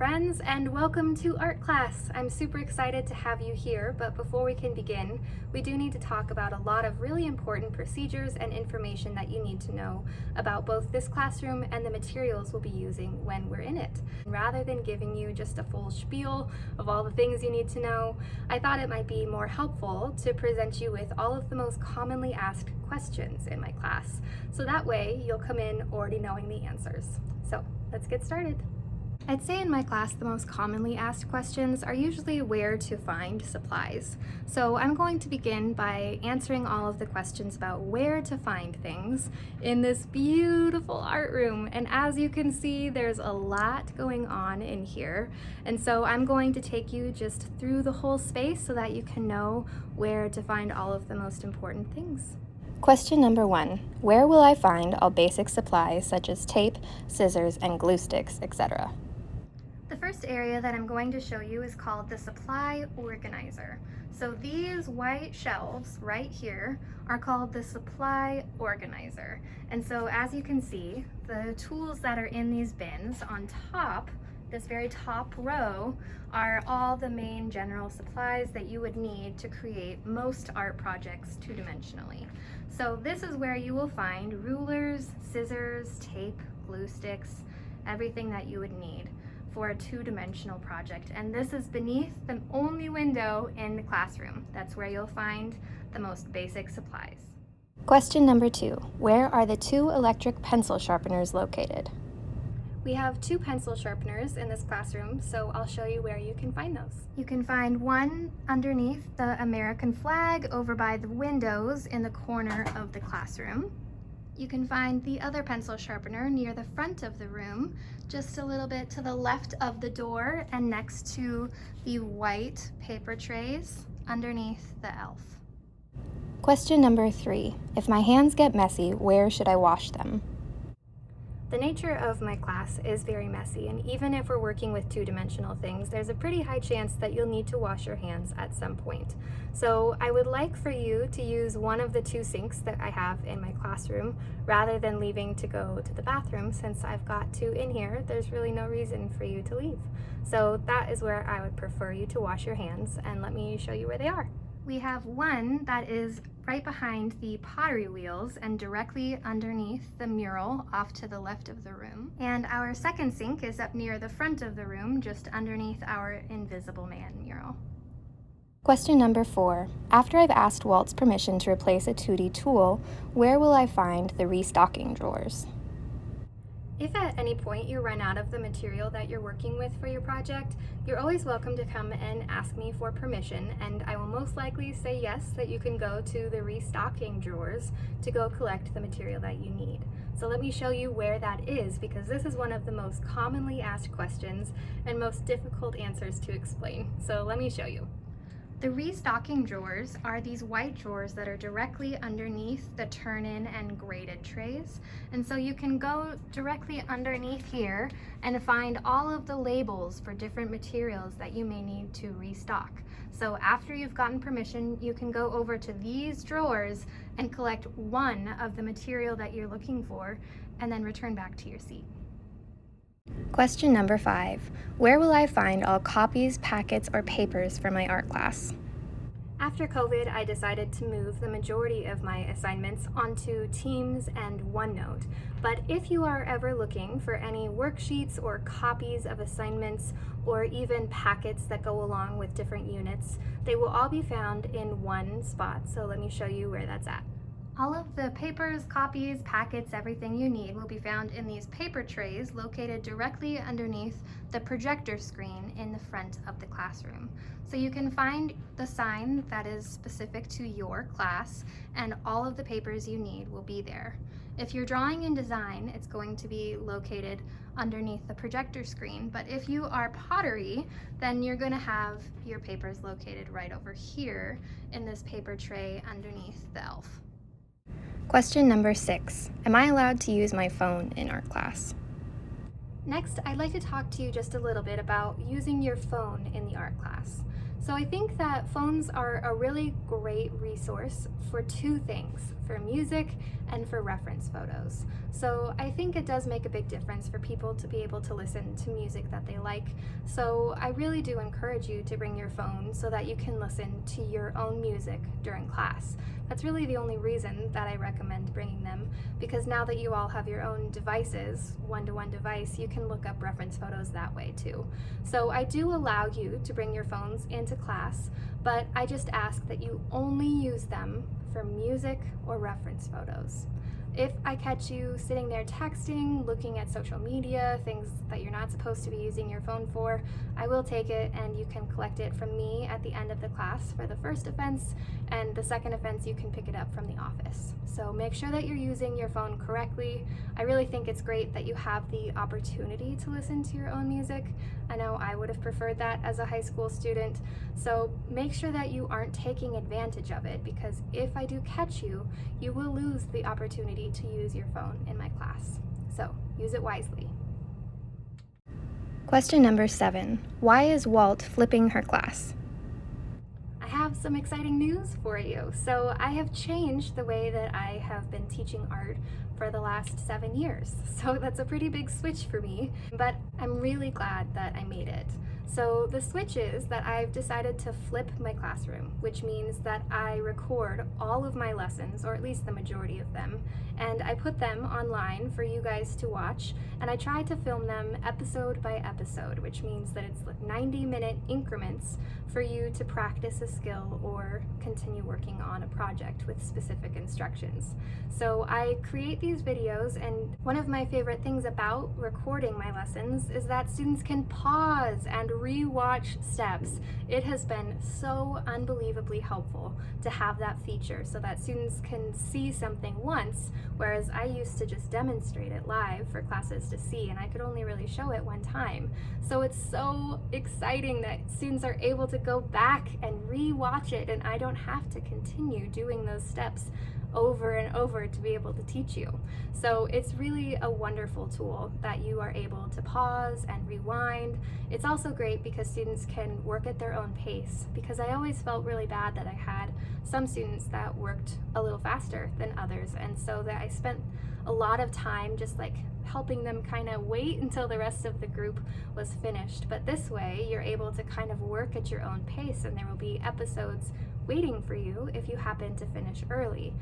friends, and welcome to art class. I'm super excited to have you here, but before we can begin, we do need to talk about a lot of really important procedures and information that you need to know about both this classroom and the materials we'll be using when we're in it. Rather than giving you just a full spiel of all the things you need to know, I thought it might be more helpful to present you with all of the most commonly asked questions in my class, so that way you'll come in already knowing the answers. So let's get started. I'd say in my class the most commonly asked questions are usually where to find supplies. So I'm going to begin by answering all of the questions about where to find things in this beautiful art room. And as you can see, there's a lot going on in here. And so I'm going to take you just through the whole space so that you can know where to find all of the most important things. Question number 1, where will I find all basic supplies such as tape, scissors, and glue sticks, etc.? The first area that I'm going to show you is called the supply organizer. So these white shelves right here are called the supply organizer. And so as you can see, the tools that are in these bins on top, this very top row, are all the main general supplies that you would need to create most art projects two-dimensionally. So this is where you will find rulers, scissors, tape, glue sticks, everything that you would need for a two-dimensional project. And this is beneath the only window in the classroom. That's where you'll find the most basic supplies. Question number 2, where are the 2 electric pencil sharpeners located? We have 2 pencil sharpeners in this classroom, so I'll show you where you can find those. You can find one underneath the American flag over by the windows in the corner of the classroom. You can find the other pencil sharpener near the front of the room, just a little bit to the left of the door and next to the white paper trays underneath the elf. Question number 3, if my hands get messy, where should I wash them? The nature of my class is very messy, and even if we're working with two-dimensional things, there's a pretty high chance that you'll need to wash your hands at some point. So I would like for you to use one of the 2 sinks that I have in my classroom rather than leaving to go to the bathroom. Since I've got 2 in here, there's really no reason for you to leave. So that is where I would prefer you to wash your hands, and let me show you where they are. We have one that is right behind the pottery wheels and directly underneath the mural off to the left of the room. And our second sink is up near the front of the room, just underneath our Invisible Man mural. Question number 4. After I've asked Walt's permission to replace a 2D tool, where will I find the restocking drawers? If at any point you run out of the material that you're working with for your project, you're always welcome to come and ask me for permission, and I will most likely say yes, that you can go to the restocking drawers to go collect the material that you need. So let me show you where that is, because this is one of the most commonly asked questions and most difficult answers to explain. So let me show you. The restocking drawers are these white drawers that are directly underneath the turn-in and graded trays. And so you can go directly underneath here and find all of the labels for different materials that you may need to restock. So after you've gotten permission, you can go over to these drawers and collect one of the material that you're looking for and then return back to your seat. Question number 5. Where will I find all copies, packets, or papers for my art class? After COVID, I decided to move the majority of my assignments onto Teams and OneNote. But if you are ever looking for any worksheets or copies of assignments or even packets that go along with different units, they will all be found in one spot. So let me show you where that's at. All of the papers, copies, packets, everything you need will be found in these paper trays located directly underneath the projector screen in the front of the classroom. So you can find the sign that is specific to your class, and all of the papers you need will be there. If you're drawing in design, it's going to be located underneath the projector screen, but if you are pottery, then you're going to have your papers located right over here in this paper tray underneath the elf. Question number 6. Am I allowed to use my phone in art class? Next, I'd like to talk to you just a little bit about using your phone in the art class. So I think that phones are a really great resource for two things, for music and for reference photos. So I think it does make a big difference for people to be able to listen to music that they like. So I really do encourage you to bring your phone so that you can listen to your own music during class. That's really the only reason that I recommend bringing them, because now that you all have your own devices, one-to-one device, you can look up reference photos that way too. So I do allow you to bring your phones into class, but I just ask that you only use them for music or reference photos. If I catch you sitting there texting, looking at social media, things that you're not supposed to be using your phone for, I will take it and you can collect it from me at the end of the class for the first offense, and the second offense you can pick it up from the office. So make sure that you're using your phone correctly. I really think it's great that you have the opportunity to listen to your own music. I know I would have preferred that as a high school student, so make sure that you aren't taking advantage of it, because if I do catch you, you will lose the opportunity to use your phone in my class. So use it wisely. Question number 7. Why is Walt flipping her class? I have some exciting news for you. So I have changed the way that I have been teaching art for the last 7 years. So that's a pretty big switch for me, but I'm really glad that I made it. So the switch is that I've decided to flip my classroom, which means that I record all of my lessons, or at least the majority of them, and I put them online for you guys to watch, and I try to film them episode by episode, which means that it's like 90-minute increments for you to practice a skill or continue working on a project with specific instructions. So I create these videos, and one of my favorite things about recording my lessons is that students can pause and re-watch steps. It has been so unbelievably helpful to have that feature so that students can see something once, whereas I used to just demonstrate it live for classes to see, and I could only really show it one time. So it's so exciting that students are able to go back and re-watch it, and I don't have to continue doing those steps over and over to be able to teach you. So it's really a wonderful tool that you are able to pause and rewind. It's also great because students can work at their own pace, because I always felt really bad that I had some students that worked a little faster than others, and so that I spent a lot of time just like helping them kind of wait until the rest of the group was finished. But this way you're able to kind of work at your own pace, and there will be episodes waiting for you if you happen to finish early.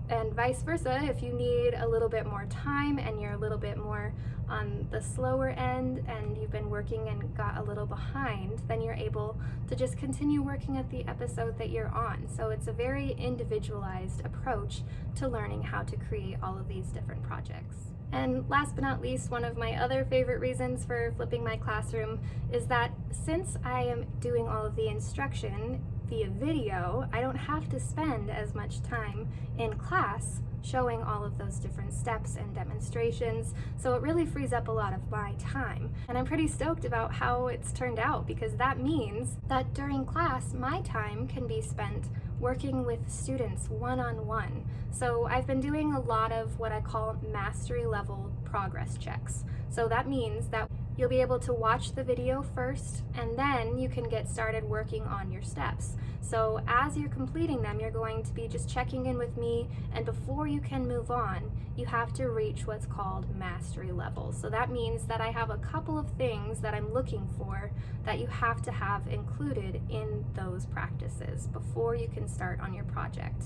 And vice versa, if you need a little bit more time and you're a little bit more on the slower end and you've been working and got a little behind, then you're able to just continue working at the episode that you're on. So it's a very individualized approach to learning how to create all of these different projects. And last but not least, one of my other favorite reasons for flipping my classroom is that since I am doing all of the instruction via video, I don't have to spend as much time in class showing all of those different steps and demonstrations, so it really frees up a lot of my time. And I'm pretty stoked about how it's turned out, because that means that during class, my time can be spent working with students one-on-one. So I've been doing a lot of what I call mastery level progress checks. So that means that you'll be able to watch the video first, and then you can get started working on your steps. So as you're completing them, you're going to be just checking in with me, and before you can move on, you have to reach what's called mastery level. So that means that I have a couple of things that I'm looking for that you have to have included in those practices before you can start on your project.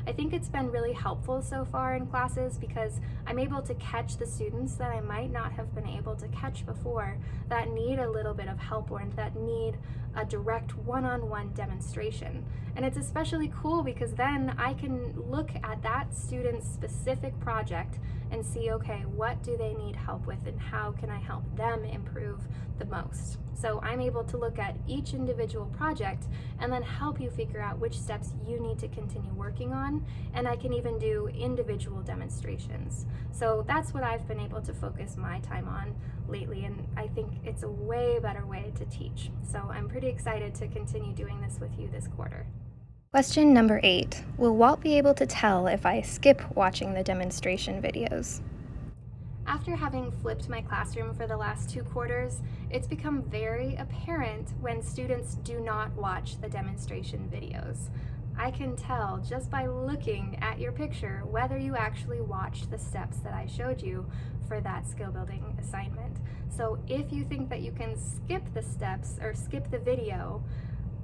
I think it's been really helpful so far in classes, because I'm able to catch the students that I might not have been able to catch before, that need a little bit of help or that need a direct one-on-one demonstration. And it's especially cool because then I can look at that student's specific project and see, okay, what do they need help with and how can I help them improve the most? So I'm able to look at each individual project and then help you figure out which steps you need to continue working on, and I can even do individual demonstrations. So that's what I've been able to focus my time on lately, and I think it's a way better way to teach. So I'm pretty excited to continue doing this with you this quarter. Question number 8. Will Walt be able to tell if I skip watching the demonstration videos? After having flipped my classroom for the last 2 quarters, it's become very apparent when students do not watch the demonstration videos. I can tell just by looking at your picture whether you actually watched the steps that I showed you for that skill building assignment. So if you think that you can skip the steps or skip the video,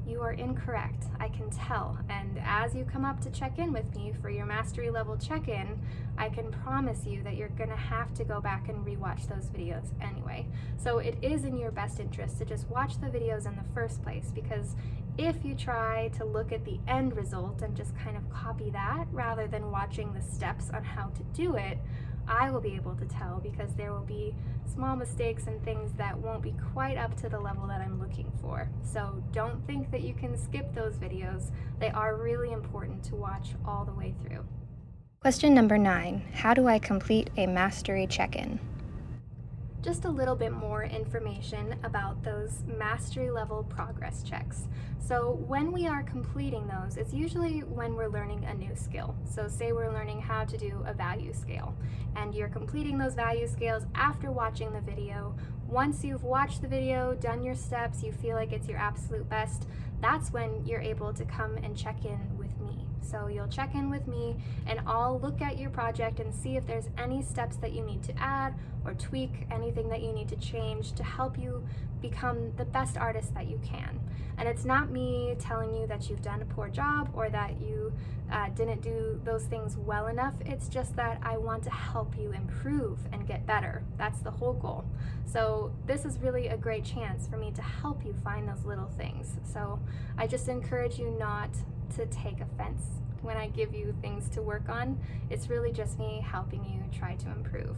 you are incorrect. I can tell. And as you come up to check in with me for your mastery level check-in, I can promise you that you're gonna have to go back and rewatch those videos anyway. So it is in your best interest to just watch the videos in the first place, because if you try to look at the end result and just kind of copy that rather than watching the steps on how to do it, I will be able to tell, because there will be small mistakes and things that won't be quite up to the level that I'm looking for. So don't think that you can skip those videos. They are really important to watch all the way through. Question number 9. How do I complete a mastery check-in? Just a little bit more information about those mastery level progress checks. So when we are completing those, it's usually when we're learning a new skill. So say we're learning how to do a value scale, and you're completing those value scales after watching the video. Once you've watched the video, done your steps, you feel like it's your absolute best, that's when you're able to come and check in with me. So you'll check in with me and I'll look at your project and see if there's any steps that you need to add or tweak, anything that you need to change to help you become the best artist that you can. And it's not me telling you that you've done a poor job or that you didn't do those things well enough. It's just that I want to help you improve and get better. That's the whole goal. So this is really a great chance for me to help you find those little things. So I just encourage you not to take offense when I give you things to work on. It's really just me helping you try to improve.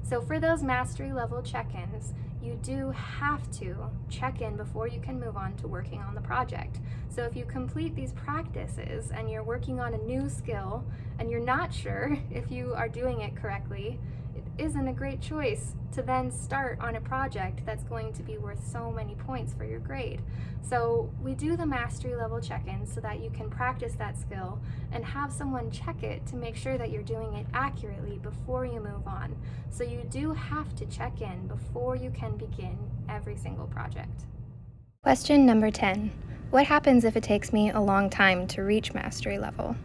So for those mastery level check-ins, you do have to check in before you can move on to working on the project. So if you complete these practices and you're working on a new skill and you're not sure if you are doing it correctly, it isn't a great choice to then start on a project that's going to be worth so many points for your grade. So we do the mastery level check-ins so that you can practice that skill and have someone check it to make sure that you're doing it accurately before you move on. So you do have to check in before you can begin every single project. Question number 10. What happens if it takes me a long time to reach mastery level?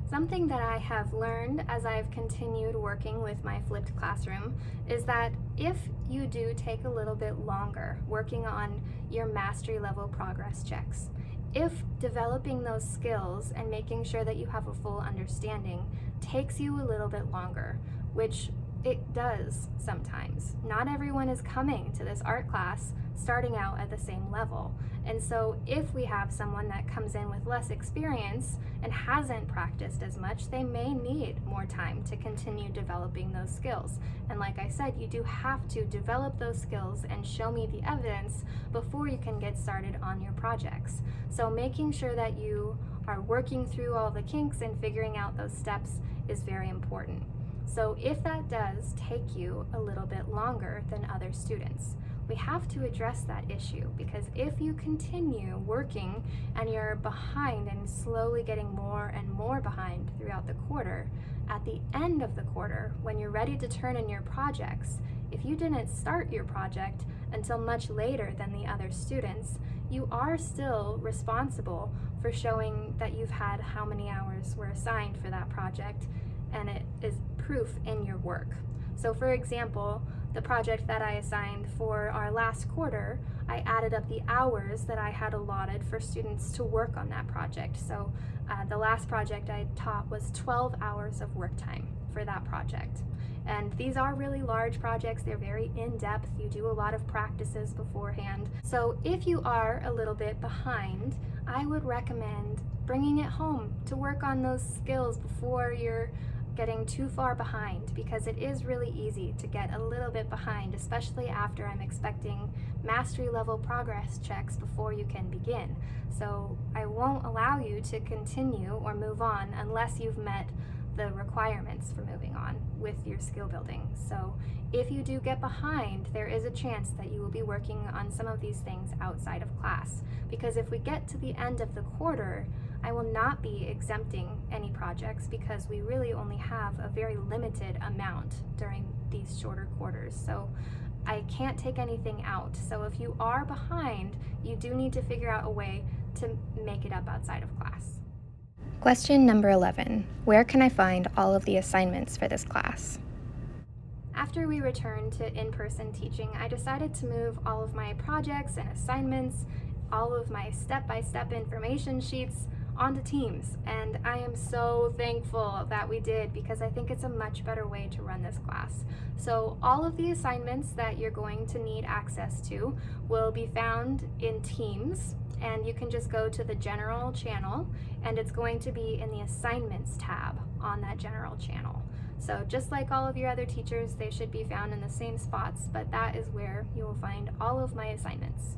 Something that I have learned as I've continued working with my flipped classroom is that if you do take a little bit longer working on your mastery level progress checks, if developing those skills and making sure that you have a full understanding takes you a little bit longer, which it does sometimes. Not everyone is coming to this art class starting out at the same level. And so if we have someone that comes in with less experience and hasn't practiced as much, they may need more time to continue developing those skills. And like I said, you do have to develop those skills and show me the evidence before you can get started on your projects. So making sure that you are working through all the kinks and figuring out those steps is very important. So if that does take you a little bit longer than other students, we have to address that issue, because if you continue working and you're behind and slowly getting more and more behind throughout the quarter, at the end of the quarter, when you're ready to turn in your projects, if you didn't start your project until much later than the other students, you are still responsible for showing that you've had how many hours were assigned for that project, and it is proof in your work. So for example, the project that I assigned for our last quarter, I added up the hours that I had allotted for students to work on that project. So the last project I taught was 12 hours of work time for that project. And these are really large projects. They're very in-depth. You do a lot of practices beforehand. So if you are a little bit behind, I would recommend bringing it home to work on those skills before you're getting too far behind, because it is really easy to get a little bit behind, especially after I'm expecting mastery level progress checks before you can begin. So I won't allow you to continue or move on unless you've met the requirements for moving on with your skill building. So if you do get behind, there is a chance that you will be working on some of these things outside of class, because if we get to the end of the quarter, I will not be exempting any projects because we really only have a very limited amount during these shorter quarters. So I can't take anything out. So if you are behind, you do need to figure out a way to make it up outside of class. Question number 11. Where can I find all of the assignments for this class? After we returned to in-person teaching, I decided to move all of my projects and assignments, all of my step-by-step information sheets onto Teams, and I am so thankful that we did because I think it's a much better way to run this class. So all of the assignments that you're going to need access to will be found in Teams, and you can just go to the general channel and it's going to be in the assignments tab on that general channel. So just like all of your other teachers, they should be found in the same spots, but that is where you will find all of my assignments.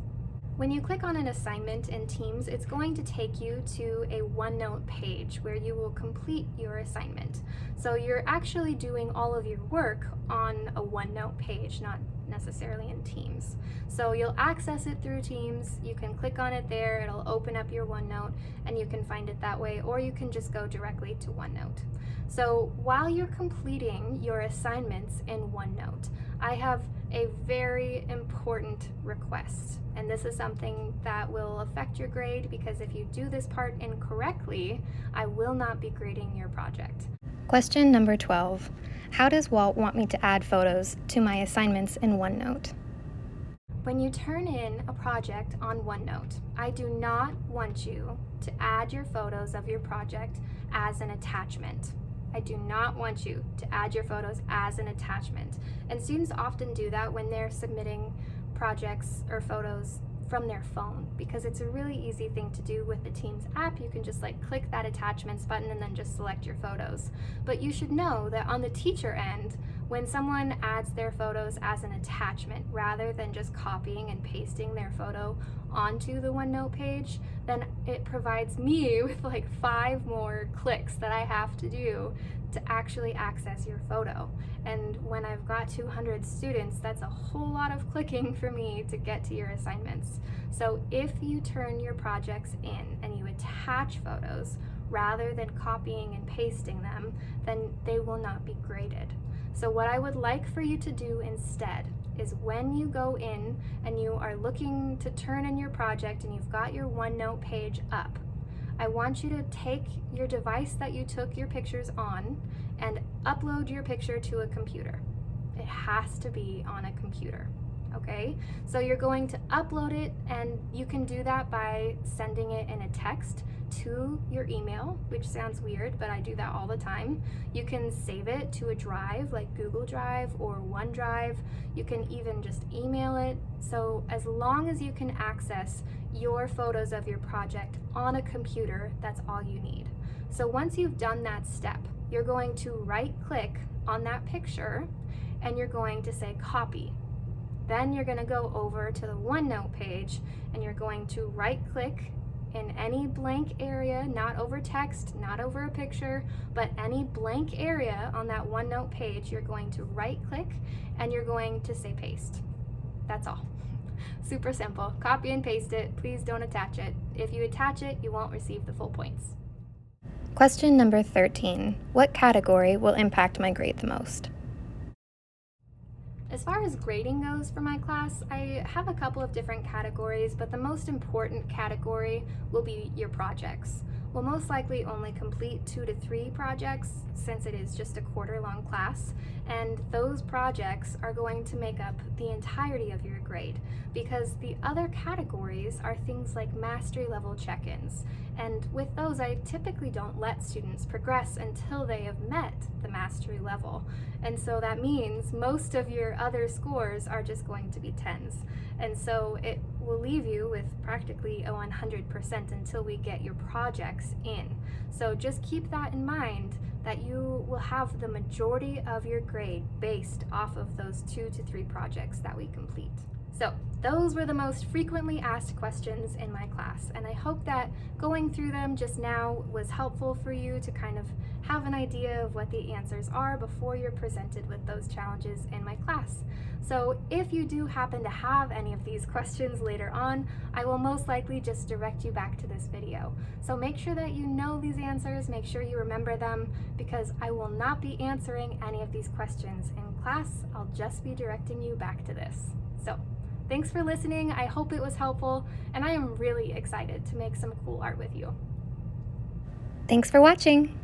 When you click on an assignment in Teams, it's going to take you to a OneNote page where you will complete your assignment. So you're actually doing all of your work on a OneNote page, not necessarily in Teams. So you'll access it through Teams, you can click on it there, it'll open up your OneNote, and you can find it that way, or you can just go directly to OneNote. So while you're completing your assignments in OneNote, I have a very important request, and this is something that will affect your grade because if you do this part incorrectly, I will not be grading your project. Question number 12. How does Walt want me to add photos to my assignments in OneNote? When you turn in a project on OneNote, I do not want you to add your photos of your project as an attachment. I do not want you to add your photos as an attachment. And students often do that when they're submitting projects or photos from their phone because it's a really easy thing to do with the Teams app. You can just click that attachments button and then just select your photos. But you should know that on the teacher end, when someone adds their photos as an attachment rather than just copying and pasting their photo onto the OneNote page, then it provides me with 5 more clicks that I have to do to actually access your photo. And when I've got 200 students, that's a whole lot of clicking for me to get to your assignments. So if you turn your projects in and you attach photos rather than copying and pasting them, then they will not be graded. So what I would like for you to do instead is when you go in and you are looking to turn in your project and you've got your OneNote page up, I want you to take your device that you took your pictures on and upload your picture to a computer. It has to be on a computer, okay? So you're going to upload it, and you can do that by sending it in a text to your email, which sounds weird, but I do that all the time. You can save it to a drive like Google Drive or OneDrive. You can even just email it. So as long as you can access your photos of your project on a computer, that's all you need. So once you've done that step, you're going to right-click on that picture and you're going to say copy. Then you're going to go over to the OneNote page and you're going to right-click in any blank area, not over text, not over a picture, but any blank area on that OneNote page, you're going to right-click and you're going to say paste. That's all. Super simple. Copy and paste it. Please don't attach it. If you attach it, you won't receive the full points. Question number 13. What category will impact my grade the most? As far as grading goes for my class, I have a couple of different categories, but the most important category will be your projects. We'll most likely only complete 2 to 3 projects since it is just a quarter-long class, and those projects are going to make up the entirety of your grade because the other categories are things like mastery level check-ins, and with those I typically don't let students progress until they have met the mastery level, and so that means most of your other scores are just going to be 10s, and so it will leave you with practically a 100% until we get your projects in. So just keep that in mind, that you will have the majority of your grade based off of those 2 to 3 projects that we complete. So those were the most frequently asked questions in my class, and I hope that going through them just now was helpful for you to kind of have an idea of what the answers are before you're presented with those challenges in my class. So if you do happen to have any of these questions later on, I will most likely just direct you back to this video. So make sure that you know these answers, make sure you remember them, because I will not be answering any of these questions in class. I'll just be directing you back to this. So thanks for listening. I hope it was helpful, and I am really excited to make some cool art with you. Thanks for watching!